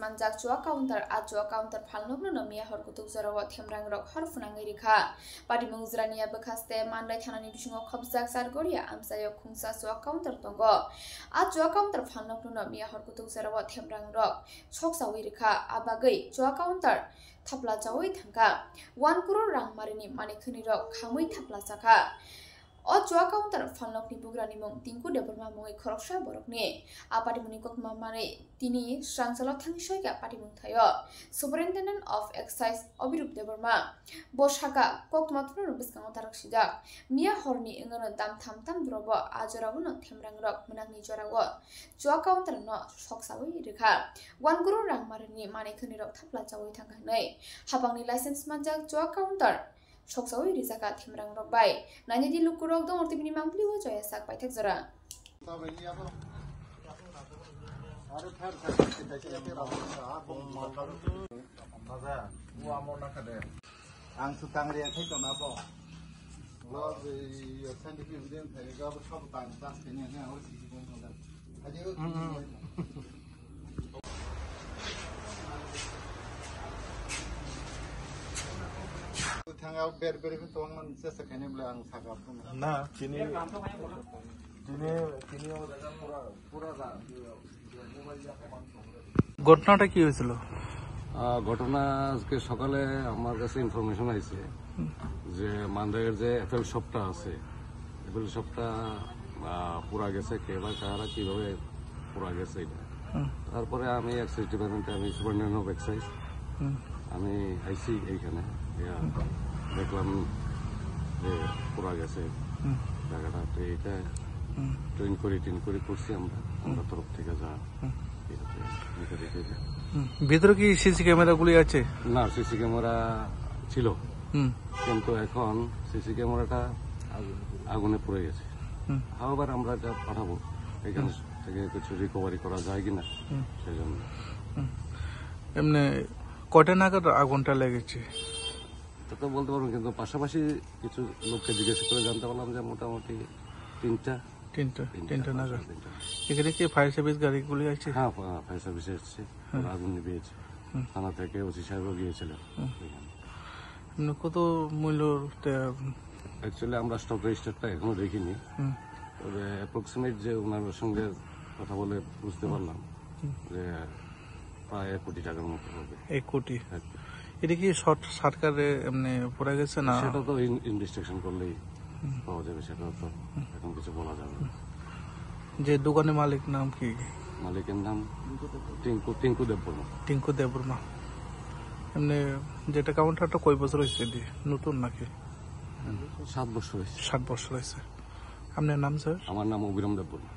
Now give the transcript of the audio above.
manjak chua counter a chua counter phalnok no miya hor kutuk jarawa themrang rok hor funangai rikha pati mungzrania bkhaste manlai thanani bisingo khobjak sargoria amsayo khungsa chua counter tongo a chua counter phalnok no miya hor kutuk jarawa themrang rok soksawi rikha abagai chua counter thapla chawi thangka 1 crore rang marini mani khini rok khamui thapla chaka o chua counter phalnok ni bugrani mung tinku deborma mungi khoroksa borokni apati muni kokma mare tini srangsalo thangsoi ga pati mung thayo superintendent of excise obirup deborma boshaka kokma tru biskango tarak sijak miya horni ingano dam tham drobo ajarabu no themrang rok munakni jorago chua counter no soksawi rekha 1 crore rang marini mani khini rok thapla chawi thangka nei habangni license manjak chua counter soksawi rijaka themrang rok bai nani di lukurok dong orti bini mangpli wo joya sak pai thak jora ang sutang riya thai to na bo lo the scientific evidence thai ga ba sab tan tas kene na or si ko na aje Tanggal ber tuangan sesekali belang sagap pun. Nah, sini ঘটনাটা কি হয়েছিল? ঘটনা আজকে সকালে আমার কাছে information আইছে যে মান্দাইয়ের যে এফএল শপটা আছে এফএল শপটা পুরা গেছে কে বা কারা কিভাবে পুরা গেছে এটা তারপরে আমি এক্সাইজ ডিপার্টমেন্টে আমি সুপারিনটেন্ডেন্ট অফ এক্সাইজ আমি আইসি এইখানে দেখলাম যে পুরা গেছে জায়গাটা তো এটা ট্রেন করে করছি আমরা তরফ থেকে যা ভিতরে কি সিসি ক্যামেরা গুলি আছে? না, সিসি ক্যামেরা ছিল কিন্তু এখন সিসি ক্যামেরাটা আগুনে পড়ে গেছে। আবার আমরা যা পাঠাবো এখান থেকে কিছু রিকভারি করা যায় কিনা সেই জন্য। এমনি কয়টা নাগাদ আগুনটা লেগেছে তা তো বলতে পারবো, কিন্তু পাশাপাশি কিছু লোককে জিজ্ঞেস করে জানতে পারলাম যে মোটামুটি তিনটা নাগাদ। এখানে কি ফায়ার সার্ভিস গাড়িগুলি আছে? হ্যাঁ, ফায়ার সার্ভিস এসেছে, আগুন নিভিয়েছে, থানা থেকে ওসি সাহেবও গিয়েছিলেন। কত মূল্য? অ্যাকচুয়ালি আমরা স্টক রেজিস্টারটা এখনো দেখিনি, তবে অ্যাপ্রক্সিমেট যে ওনার সঙ্গে কথা বলে বুঝতে পারলাম যে প্রায় 1 কোটি টাকার মতো হবে। 1 কোটি? এটা কি শর্ট সার্কিটে এমনি পড়ে গেছে না? সেটা তো ইনভেস্টিগেশন করলেই পাওয়া যাবে, সেটা তো এখন কিছু বলা যাবে না। যে দোকানের মালিক নাম কি? মালিকের নাম টিঙ্কু দেববর্মা। এমনি যেটা কাউন্টারটা কয় বছর হয়েছে? নতুন নাকি? 7 বছর হয়েছে। 7 বছর হয়েছে। আপনার নাম স্যার? আমার নাম অভিরাম দেববর্মা।